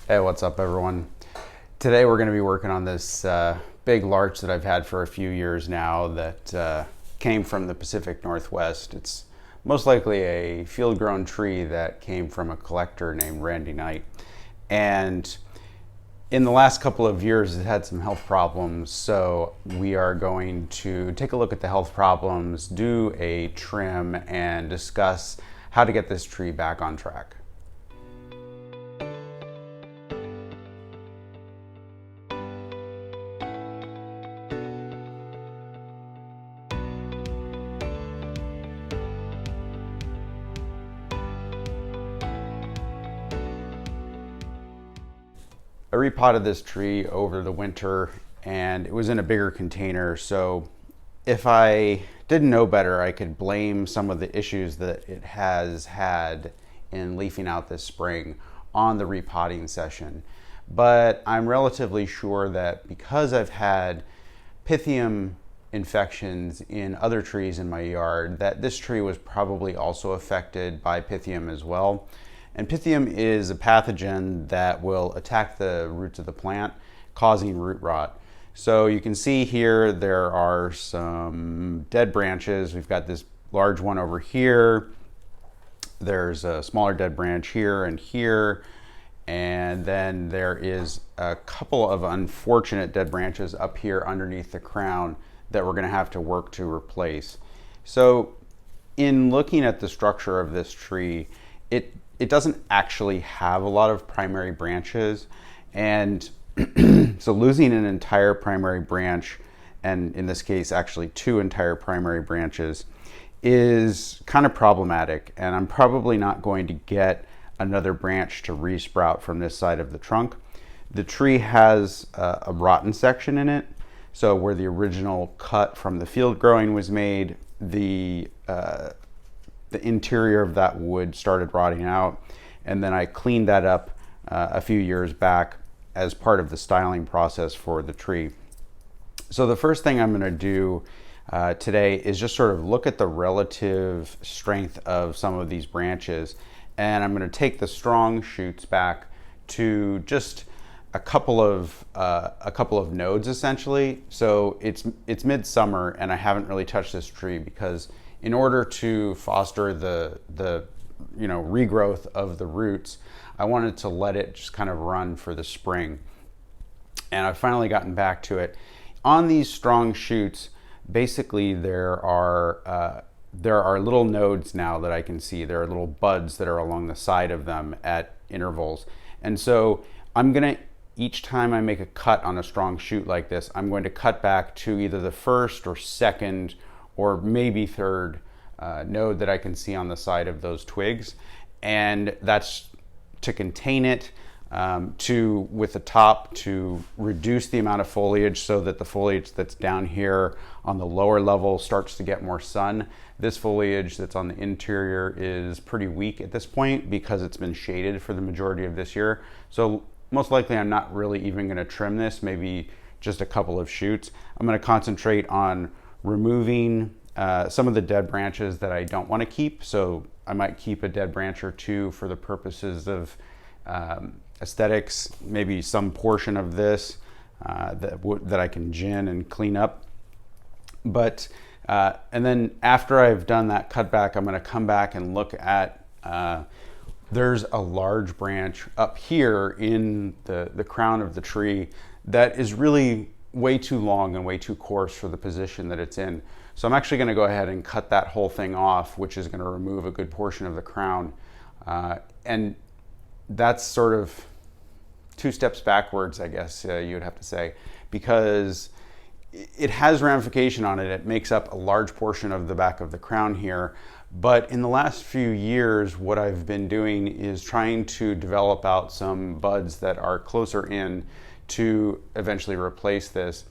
Hey, what's up everyone? Today we're going to be working on this big larch that I've had for a few years now that came from the Pacific Northwest. It's most likely a field-grown tree that came from a collector named Randy Knight. And in the last couple of years it had some health problems, so we are going to take a look at the health problems, do a trim, and discuss how to get this tree back on track. I repotted this tree over the winter and it was in a bigger container, so if I didn't know better, I could blame some of the issues that it has had in leafing out this spring on the repotting session. But I'm relatively sure that because I've had pythium infections in other trees in my yard, that this tree was probably also affected by pythium as well. And pythium is a pathogen that will attack the roots of the plant, causing root rot. So you can see here there are some dead branches. We've got this large one over here. There's a smaller dead branch here, and then there is a couple of unfortunate dead branches up here underneath the crown that we're going to have to work to replace. So in looking at the structure of this tree, it doesn't actually have a lot of primary branches, and so losing an entire primary branch, and in this case actually two entire primary branches, is kind of problematic, and I'm probably not going to get another branch to resprout from this side of the trunk. The tree has a rotten section in it, so where the original cut from the field growing was made, the interior of that wood started rotting out, and then I cleaned that up a few years back as part of the styling process for the tree. So the first thing I'm going to do today is just sort of look at the relative strength of some of these branches, and I'm going to take the strong shoots back to just a couple of nodes essentially. So it's midsummer and I haven't really touched this tree because in order to foster the regrowth of the roots, I wanted to let it just kind of run for the spring. And I've finally gotten back to it. On these strong shoots, basically there are little nodes now that I can see. There are little buds that are along the side of them at intervals. And so I'm gonna, each time I make a cut on a strong shoot like this, I'm going to cut back to either the first or second or maybe third node that I can see on the side of those twigs. And that's to contain it, with the top to reduce the amount of foliage so that the foliage that's down here on the lower level starts to get more sun. This foliage that's on the interior is pretty weak at this point because it's been shaded for the majority of this year. So most likely I'm not really even going to trim this, maybe just a couple of shoots. I'm going to concentrate on removing some of the dead branches that I don't want to keep. So I might keep a dead branch or two for the purposes of aesthetics, maybe some portion of this that I can gin and clean up. But and then after I've done that cutback, I'm going to come back and look at there's a large branch up here in the crown of the tree that is really way too long and way too coarse for the position that it's in. So I'm actually going to go ahead and cut that whole thing off, which is going to remove a good portion of the crown. And that's sort of two steps backwards, I guess you would have to say, because it has ramification on it. It makes up a large portion of the back of the crown here. But in the last few years, what I've been doing is trying to develop out some buds that are closer in to eventually replace this.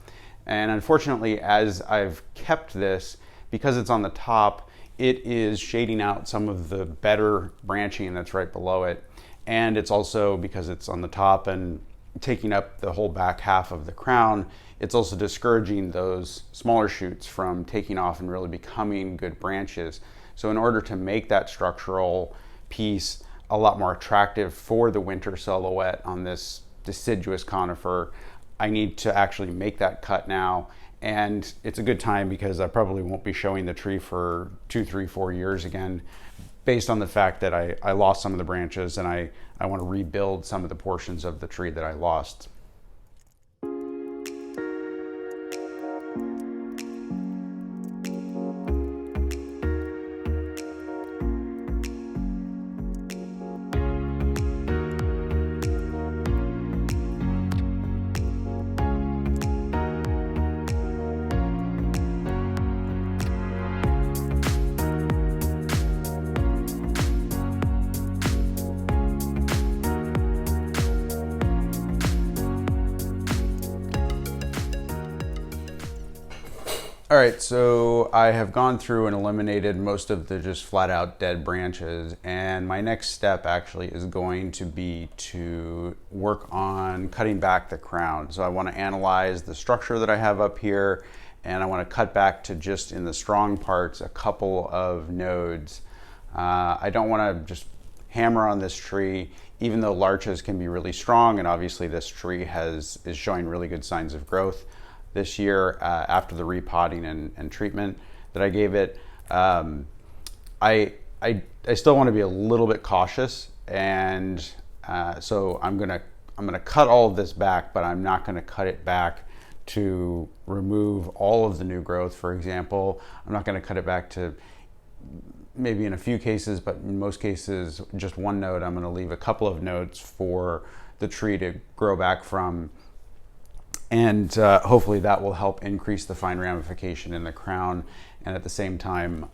And unfortunately, as I've kept this, because it's on the top, it is shading out some of the better branching that's right below it. And it's also, because it's on the top and taking up the whole back half of the crown, it's also discouraging those smaller shoots from taking off and really becoming good branches. So in order to make that structural piece, a lot more attractive for the winter silhouette on this deciduous conifer, I need to actually make that cut now. And it's a good time because I probably won't be showing the tree for 2, 3, 4 years again, based on the fact that I lost some of the branches, and I want to rebuild some of the portions of the tree that I lost. All right, so I have gone through and eliminated most of the just flat out dead branches, and my next step actually is going to be to work on cutting back the crown. So I want to analyze the structure that I have up here, and I want to cut back to just in the strong parts a couple of nodes. I don't want to just hammer on this tree, even though larches can be really strong, and obviously this tree is showing really good signs of growth this year after the repotting and treatment that I gave it. I still want to be a little bit cautious, and so I'm gonna cut all of this back, but I'm not gonna cut it back to remove all of the new growth, for example. I'm not gonna cut it back to maybe in a few cases, but in most cases just one node. I'm gonna leave a couple of nodes for the tree to grow back from, and hopefully that will help increase the fine ramification in the crown, and at the same time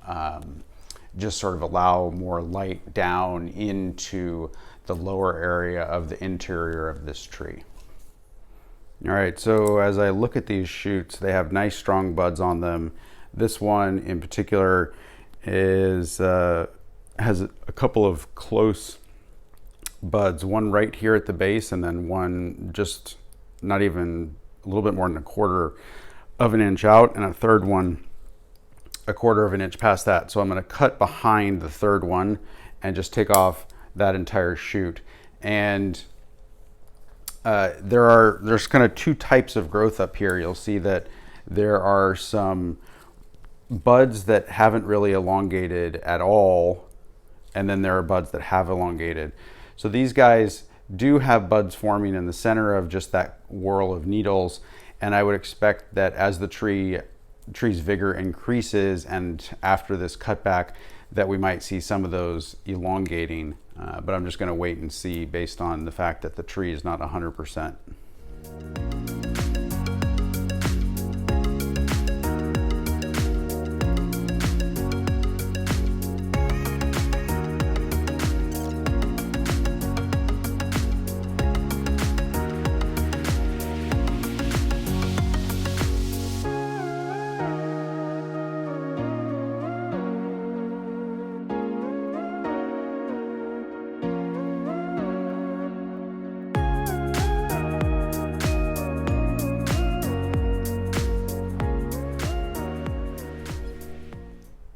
just sort of allow more light down into the lower area of the interior of this tree. All right, so as I look at these shoots, they have nice strong buds on them. This one in particular has a couple of close buds, one right here at the base, and then one just not even a little bit more than 1/4 of an inch out, and a third one 1/4 of an inch past that. So I'm going to cut behind the third one and just take off that entire shoot. And there's kind of two types of growth up here. You'll see that there are some buds that haven't really elongated at all, and then there are buds that have elongated. So these guys do have buds forming in the center of just that whorl of needles, and I would expect that as the tree's vigor increases and after this cutback, that we might see some of those elongating, but I'm just going to wait and see based on the fact that the tree is not 100%.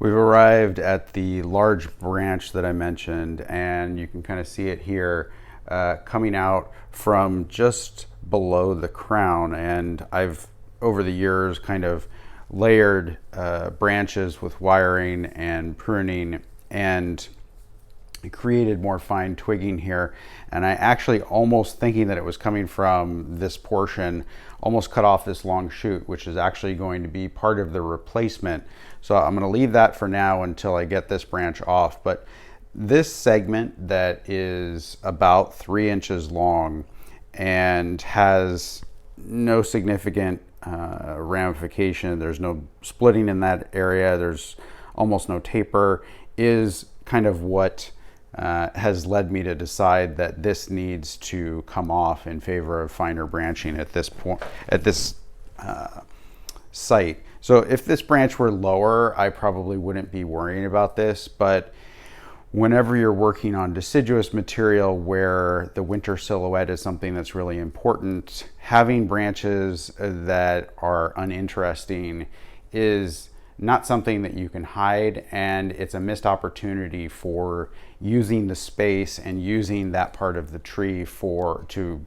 We've arrived at the large branch that I mentioned, and you can kind of see it here coming out from just below the crown. And I've, over the years, kind of layered branches with wiring and pruning and created more fine twigging here. And I actually, almost thinking that it was coming from this portion, almost cut off this long shoot, which is actually going to be part of the replacement. So I'm going to leave that for now until I get this branch off. But this segment that is about 3 inches long and has no significant ramification, there's no splitting in that area, there's almost no taper, is kind of what has led me to decide that this needs to come off in favor of finer branching at this point, at this site. So if this branch were lower, I probably wouldn't be worrying about this, but whenever you're working on deciduous material where the winter silhouette is something that's really important, having branches that are uninteresting is not something that you can hide, and it's a missed opportunity for using the space and using that part of the tree to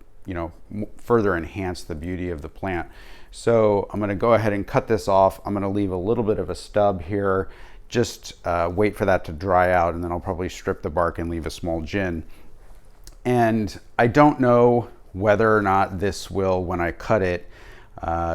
further enhance the beauty of the plant. So I'm going to go ahead and cut this off. I'm going to leave a little bit of a stub here, just wait for that to dry out, and then I'll probably strip the bark and leave a small gin. And I don't know whether or not this will, when I cut it,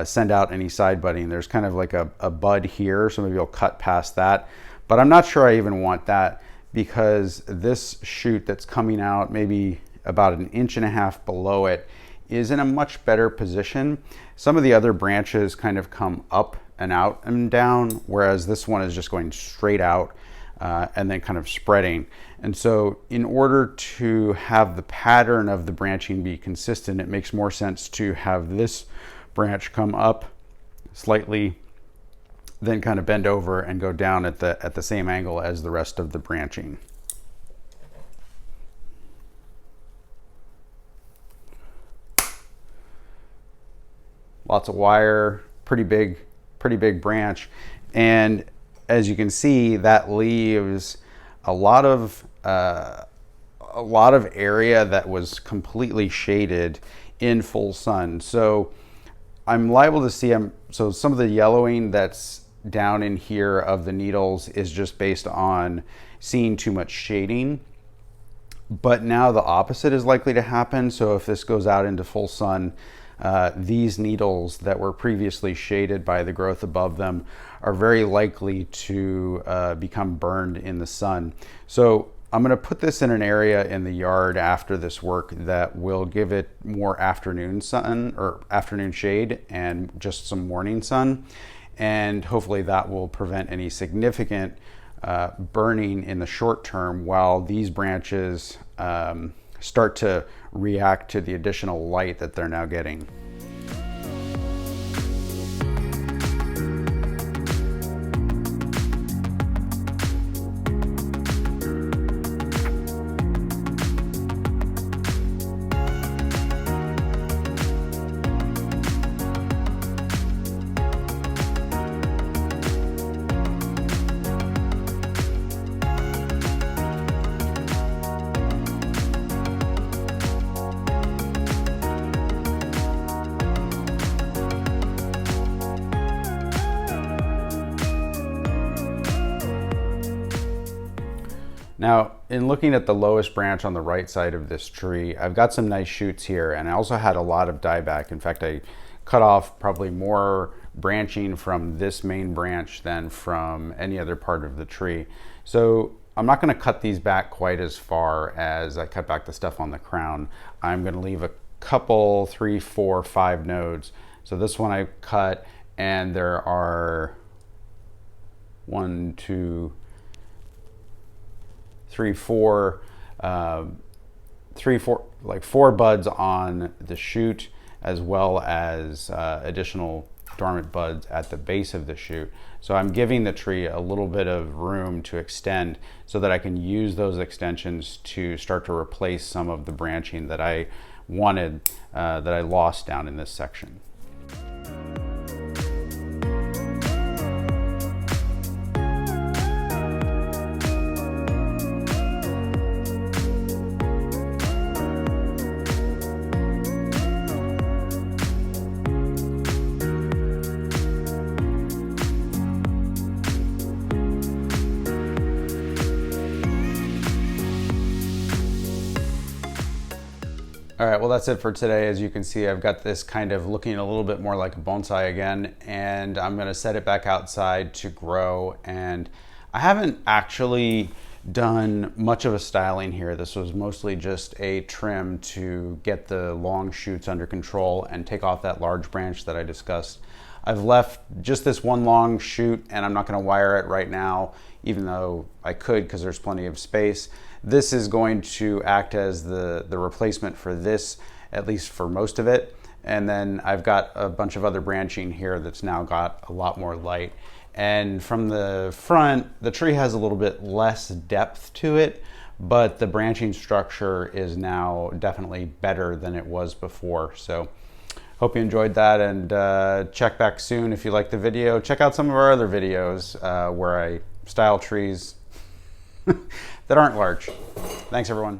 send out any side budding. There's kind of like a bud here, so maybe I'll cut past that. But I'm not sure I even want that, because this shoot that's coming out maybe about 1.5 inches below it is in a much better position. Some of the other branches kind of come up and out and down, whereas this one is just going straight out and then kind of spreading. And so in order to have the pattern of the branching be consistent, it makes more sense to have this branch come up slightly, then kind of bend over and go down at the same angle as the rest of the branching. Lots of wire, pretty big branch. And as you can see, that leaves a lot of area that was completely shaded in full sun. So I'm liable to see so some of the yellowing that's down in here of the needles is just based on seeing too much shading. But now the opposite is likely to happen. So if this goes out into full sun, these needles that were previously shaded by the growth above them are very likely to become burned in the sun. So I'm going to put this in an area in the yard after this work that will give it more afternoon sun or afternoon shade and just some morning sun. And hopefully that will prevent any significant burning in the short term while these branches start to react to the additional light that they're now getting. Now, in looking at the lowest branch on the right side of this tree, I've got some nice shoots here, and I also had a lot of dieback. In fact, I cut off probably more branching from this main branch than from any other part of the tree. So I'm not going to cut these back quite as far as I cut back the stuff on the crown. I'm going to leave a couple, 3, 4, 5 nodes. So this one I cut, and there are 1, 2, 3, 4, like 4 buds on the shoot, as well as additional dormant buds at the base of the shoot. So I'm giving the tree a little bit of room to extend so that I can use those extensions to start to replace some of the branching that I wanted, that I lost down in this section. All right, well, that's it for today. As you can see, I've got this kind of looking a little bit more like a bonsai again, and I'm gonna set it back outside to grow. And I haven't actually done much of a styling here. This was mostly just a trim to get the long shoots under control and take off that large branch that I discussed. I've left just this one long shoot, and I'm not gonna wire it right now, even though I could because there's plenty of space. This is going to act as the replacement for this, at least for most of it. And then I've got a bunch of other branching here that's now got a lot more light. And from the front, the tree has a little bit less depth to it, but the branching structure is now definitely better than it was before. So Hope you enjoyed that, and check back soon if you liked the video. Check out some of our other videos where I style trees that aren't larch. Thanks, everyone.